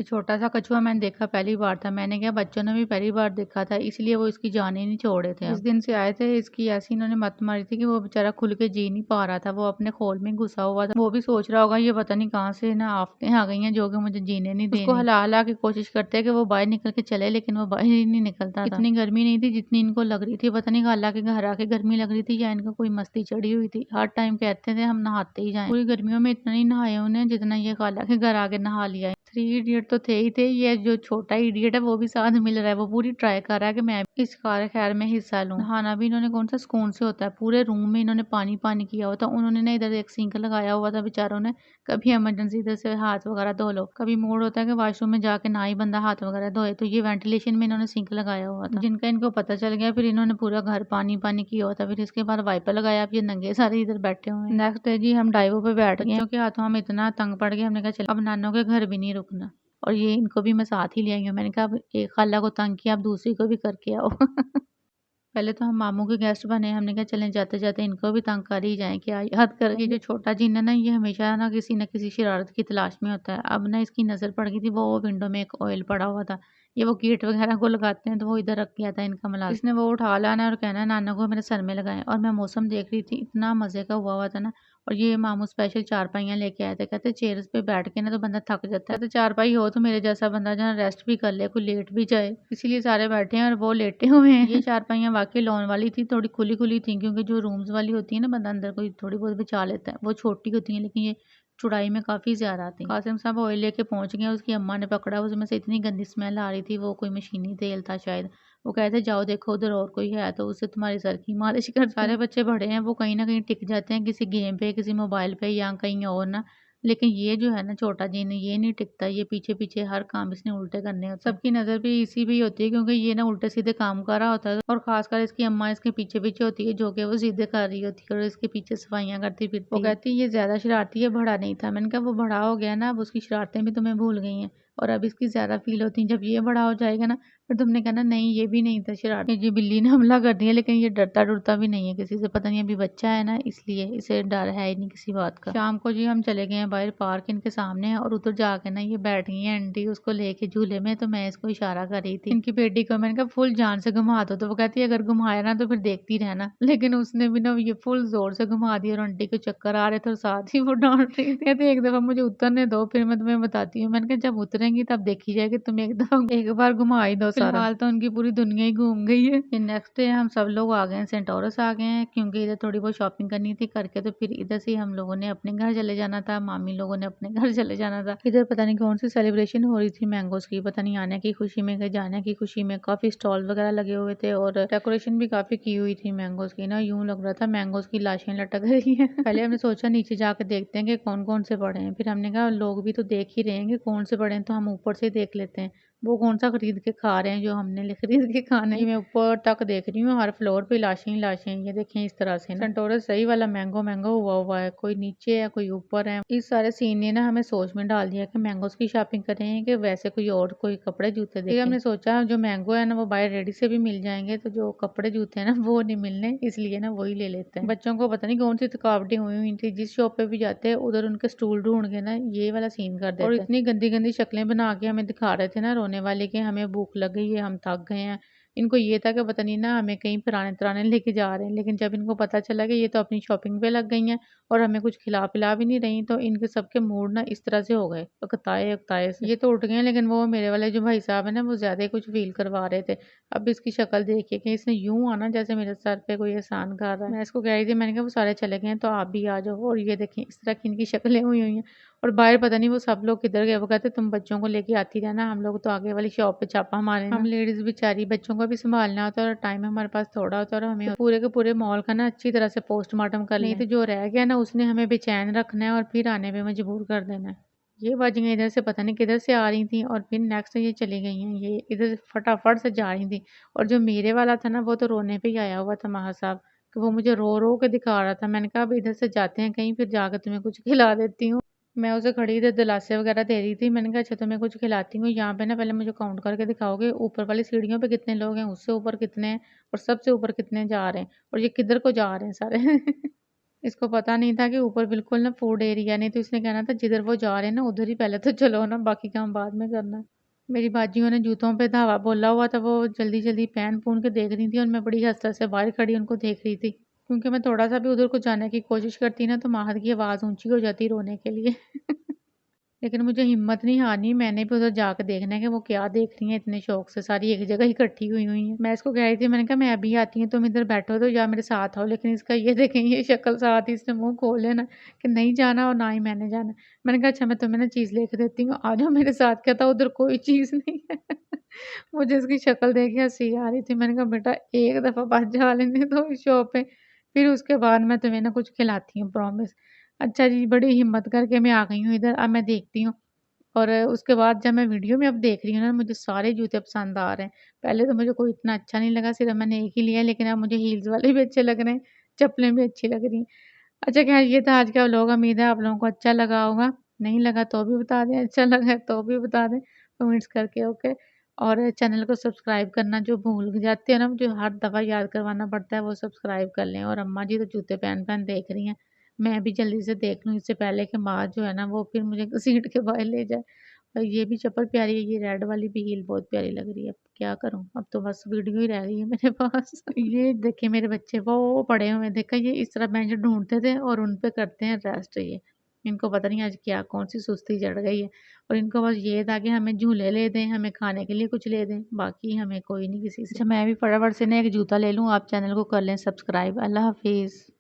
ये छोटा सा कछुआ मैंने देखा पहली बार था। मैंने कहा बच्चों ने भी पहली बार देखा था, इसलिए वो इसकी जान ही नहीं छोड़े थे। जिस दिन से आए थे इसकी ऐसी इन्होंने मत मारी थी कि वो बेचारा खुल के जी नहीं पा रहा था, वो अपने खोल में घुसा हुआ था। वो भी सोच रहा होगा ये पता नहीं कहाँ से ना आफतें आ गई हैं जो कि मुझे जीने नहीं देनी। उसको हला हला के कोशिश करते हैं कि वो बाहर निकल के चले, लेकिन वो बाहर ही नहीं निकलता था। इतनी गर्मी नहीं थी जितनी इनको लग रही थी। पता नहीं खाला के घर आके गर्मी लग रही थी या इनको कोई मस्ती चढ़ी हुई थी। हर टाइम कहते थे हम नहाते ही जाएं। पूरी गर्मियों में इतना नहीं नहाए उन्हें जितना ये खाला के घर आके नहा लिया। 3 इडियट तो थे ही थे, ये जो छोटा इडियट है वो भी साथ मिल रहा है। वो पूरी ट्राई कर रहा है कि मैं इस कार खैर में हिस्सा लूं। नहाना भी इन्होंने कौन सा सुकून से होता है, पूरे रूम में इन्होंने पानी पानी किया हुआ था। उन्होंने ना इधर एक सिंक लगाया हुआ था बेचारों ने, कभी इमरजेंसी इधर से हाथ वगैरह धो लो, कभी मूड होता है कि वॉशरूम में जाके ना ही बंदा हाथ वगैरह धोए, तो ये वेंटिलेशन में इन्होंने सिंक लगाया हुआ था। जिनका इनको पता चल गया फिर इन्होंने पूरा घर पानी पानी किया हुआ था। फिर इसके बाद वाइपर लगाया, अब ये नंगे सारे इधर बैठे हुए हैं। नेक्स्ट डे जी हम डाइवो पे बैठ गए, क्योंकि हाथों हम इतना तंग पड़ गए। हमने कहा चल अब नानों के घर भी नहीं रुकना, और ये इनको भी मैं साथ ही ले आई हूँ। मैंने कहा अब एक खाला को तंग किया, अब दूसरी को भी करके आओ। पहले तो हम मामू के गेस्ट बने, हमने कहा चलें जाते जाते इनको भी तंग कर ही जाएं, क्या याद कर। ये जो छोटा जिन है ना, ये हमेशा ना किसी शरारत की तलाश में होता है। अब ना इसकी नज़र पड़ गई थी, वो विंडो में एक ऑयल पड़ा हुआ था, ये वो गेट वगैरह को लगाते हैं, तो वो इधर रख गया था इनका मुलाजिम। इसने वो उठा लाना और कहना नाना को मेरे सर में लगाएं। और मैं मौसम देख रही थी, इतना मजे का हुआ था ना। और ये मामू स्पेशल चारपाइयाँ लेके आए थे, कहते चेयर्स पे बैठ के ना तो बंदा थक जाता है, तो चारपाई हो तो मेरे जैसा बंदा जहाँ रेस्ट भी कर ले, कोई लेट भी जाए, इसीलिए सारे बैठे हैं और वो लेटे हुए हैं। ये चारपाइयाँ वाकई लॉन वाली थी, थोड़ी खुली खुली थी, क्योंकि जो रूम्स वाली होती है ना बंदा अंदर कोई थोड़ी बहुत बिछा लेता है, वो छोटी होती है, लेकिन ये चौड़ाई में काफी ज्यादा आती है। कासिम साहब ऑयल लेके पहुंच गए, उसकी अम्मा ने पकड़ा, उसमें से इतनी गंदी स्मेल आ रही थी, वो कोई मशीनी तेल था शायद। वो कहते जाओ देखो उधर और कोई है तो उससे तुम्हारे सर की मालिश कर। सारे बच्चे बड़े हैं, वो कहीं ना कहीं टिक जाते हैं किसी गेम पे, किसी मोबाइल पे या कहीं और ना, लेकिन ये जो है ना छोटा जिन, ये नहीं टिकता, ये पीछे पीछे हर काम इसने उल्टे करने होते हैं। सबकी नजर भी इसी भी होती है, क्योंकि ये ना उल्टे सीधे काम कर रहा होता है, और खासकर इसकी अम्मा इसके पीछे पीछे होती है, जो कि वो सीधे कर रही होती है और इसके पीछे सफाइयां करती फिरती है। वो कहती है ये ज्यादा शरारती है, बड़ा नहीं था। मैंने कहा वो बड़ा हो गया ना, अब उसकी शरारतें भी तुम्हें भूल गई हैं, और अब इसकी ज्यादा फील होती है। जब ये बड़ा हो जाएगा ना, फिर तुमने कहना नहीं ये भी नहीं था शरारती, ये बिल्ली ने हमला कर दिया, लेकिन ये डरता डरता भी नहीं है किसी से, पता नहीं अभी बच्चा है ना इसलिए इसे डर है ही नहीं किसी बात का। शाम को जी हम चले गए हैं बाहर, पार्क इनके सामने है, और उधर जाके ना ये बैठ गई है आंटी उसको लेके झूले में, तो मैं इसको इशारा कर रही थी इनकी बेटी को। मैंने कहा फुल जान से घुमा दो, तो वो कहती है अगर घुमाया ना तो फिर देखती रहना, लेकिन उसने भी ना ये फुल जोर से घुमा दिया, और आंटी को चक्कर आ रहे थे और साथ ही वो डांट रही थी। कहती एक दफा मुझे उतरने दो फिर मैं तुम्हें बताती हूँ। मैंने कहा जब उतरेंगी तब देखी जाएगी, तुम एक दफा एक बार घुमा ही दो सारा। फिलहाल तो उनकी पूरी दुनिया ही घूम गई है। फिर नेक्स्ट डे हम सब लोग आ गए हैं, सेंटोरस आ गए हैं, क्योंकि इधर थोड़ी बहुत शॉपिंग करनी थी करके, तो फिर इधर से हम लोगों ने अपने घर चले जाना था, मामी लोगों ने अपने घर चले जाना था। इधर पता नहीं कौन सी सेलिब्रेशन हो रही थी मैंगोज की, पता नहीं आने की खुशी में कि जाने की खुशी में, काफी स्टॉल वगैरह लगे हुए थे और डेकोरेशन भी काफी की हुई थी मैंगोज की ना, यूं लग रहा था मैंगोज की लाशें लटक रही है। पहले हमने सोचा नीचे जाकर देखते हैं कि कौन कौन से पड़े हैं, फिर हमने कहा लोग भी तो देख ही रहे हैं कि कौन से पड़े हैं, तो हम ऊपर से देख लेते हैं वो कौन सा खरीद के खा रहे हैं जो हमने खरीद के खाने। ये मैं ऊपर तक देख रही हूँ, हर फ्लोर पे लाशें ही लाशें, ये देखें इस तरह से ना सेंटोरस सही वाला मैंगो मैंगो हुआ हुआ है, कोई नीचे है कोई ऊपर है। इस सारे सीन ने ना हमें सोच में डाल दिया कि मैंगोज की शॉपिंग करें कि वैसे कोई और कोई कपड़े जूते देखें। हमने सोचा जो मैंगो है ना वो बाहर रेडी से भी मिल जाएंगे, तो जो कपड़े जूते हैं ना वो नहीं मिलने, इसलिए ना वही ले लेते हैं। बच्चों को पता नहीं कौन सी थकावटें हुई हुई थी, जिस शॉप पे भी जाते हैं उधर उनके स्टूल ढूंढ के ना ये वाला सीन कर देते हैं, और इतनी गंदी गंदी शक्लें बना के हमें दिखा रहे थे ना रोने वाले के हमें भूख लग गई है, हम थक गए हैं। इनको ये था कि पता नहीं ना हमें कहीं पुराने तराने लेके जा रहे हैं, लेकिन जब इनको पता चला कि ये तो अपनी शॉपिंग पे लग गई हैं और हमें कुछ खिला पिला भी नहीं रही, तो इनके सबके मूड ना इस तरह से हो गए अकताए अकताए से। ये तो उठ गए, लेकिन वो मेरे वाले जो भाई साहब है ना वो ज्यादा ही कुछ फील करवा रहे थे। अब इसकी शक्ल देखिए कि इसने यूं आना जैसे मेरे सर पे कोई एहसान कर रहा है। मैं इसको कह रही थी, मैंने कहा वो सारे चले गए हैं तो आप भी आ जाओ, और ये देखें इस तरह की इनकी शक्लें हुई हुई हैं। और बाहर पता नहीं वो सब लोग किधर गए, वो कहते तुम बच्चों को लेके आती रहना, हम लोग तो आगे वाली शॉप पे छापा मारे, हम लेडीज बेचारी बच्चों को भी संभालना होता है और टाइम हमारे पास थोड़ा होता है, और हमें तो पूरे के पूरे मॉल का ना अच्छी तरह से पोस्टमार्टम कर नहीं तो जो रह गया ना उसने हमें बेचैन रखना है और फिर आने पे मजबूर कर देना है। ये बाजियां इधर से पता नहीं किधर से आ रही थी, और फिर नेक्स्ट ये चली गई हैं, ये इधर फटाफट से जा रही थी। और जो मेरे वाला था ना वो तो रोने पे ही आया हुआ था महा साहब, कि वो मुझे रो रो के दिखा रहा था। मैंने कहा अब इधर से जाते हैं कहीं, फिर जाकर तुम्हें कुछ खिला देती हूँ। मैं उसे खड़ी इधर दिलासे वगैरह दे रही थी। मैंने कहा अच्छा तुम्हें कुछ खिलाती हूँ, यहाँ पे ना पहले मुझे काउंट करके दिखाओगे ऊपर वाली सीढ़ियों पे कितने लोग हैं, उससे ऊपर कितने हैं, और सबसे ऊपर कितने जा रहे हैं, और ये किधर को जा रहे हैं सारे। इसको पता नहीं था कि ऊपर बिल्कुल ना फूड एरिया नहीं, तो इसने कहना था जिधर वो जा रहे हैं ना उधर ही पहले तो चलो ना, बाकी काम बाद में करना है। मेरी बाजियों ने जूतों पे धावा बोला हुआ था, वो जल्दी जल्दी पहन पून के देख रही थी और मैं बड़ी हंस हंस से बाहर खड़ी उनको देख रही थी, क्योंकि मैं थोड़ा सा भी उधर को जाने की कोशिश करती ना तो माहद की आवाज़ ऊंची हो जाती रोने के लिए। लेकिन मुझे हिम्मत नहीं हारनी, मैंने भी उधर जाकर देखना है कि वो क्या देख रही हैं इतने शौक से, सारी एक जगह इकट्ठी हुई हुई हैं। मैं इसको कह रही थी, मैंने कहा मैं अभी आती हूँ, तुम इधर बैठो तो या मेरे साथ आओ, लेकिन इसका ये देखें ये शक्ल, साथ ही इसने मुंह खोल लेना कि नहीं जाना और ना ही मैंने जाना। मैंने कहा अच्छा मैं तुम्हें ना चीज़ लेके देती हूँ, आ जाओ मेरे साथ। कहता उधर कोई चीज़ नहीं है। मुझे इसकी शक्ल देख के हंसी आ रही थी। मैंने कहा बेटा एक दफ़ा बस जा लेने दो इस शॉप पे, फिर उसके बाद मैं तुम्हें ना कुछ खिलाती हूँ, प्रॉमिस। अच्छा जी, बड़ी हिम्मत करके मैं आ गई हूँ इधर, अब मैं देखती हूँ। और उसके बाद जब मैं वीडियो में अब देख रही हूँ ना, मुझे सारे जूते पसंद आ रहे हैं। पहले तो मुझे कोई इतना अच्छा नहीं लगा, सिर्फ मैंने एक ही लिया, लेकिन अब मुझे हील्स वाले भी अच्छे लग रहे हैं, चप्पलें भी अच्छी लग रही हैं। अच्छा खैर ये था आज का व्लॉग, उम्मीद है आप लोगों को अच्छा लगा होगा। नहीं लगा तो भी बता दें, अच्छा लगा है तो भी बता दें कमेंट्स करके, ओके। और चैनल को सब्सक्राइब करना जो भूल जाते हैं ना, मुझे हर दफ़ा याद करवाना पड़ता है, वो सब्सक्राइब कर लें। और अम्मा जी तो जूते पहन पहन देख रही हैं, मैं भी जल्दी से देख लूँ इससे पहले कि माँ जो है ना वो फिर मुझे घसीट के बाहर ले जाए। और ये भी चप्पल प्यारी है, ये रेड वाली भी हील बहुत प्यारी लग रही है। अब क्या करूँ, अब तो बस वीडियो ही रह गई है मेरे पास। ये देखिए मेरे बच्चे वो पड़े हुए हैं, देखा ये इस तरह बेंच ढूंढते थे और उन पे करते हैं रेस्ट। ये इनको पता नहीं आज क्या कौन सी सुस्ती चढ़ गई है, और इनको बस ये था कि हमें झूले ले दें, हमें खाने के लिए कुछ ले दें, बाकी हमें कोई नहीं किसी से। अच्छा मैं भी फटाफट से ना एक जूता ले लूँ, आप चैनल को कर लें सब्सक्राइब। अल्लाह हाफिज़।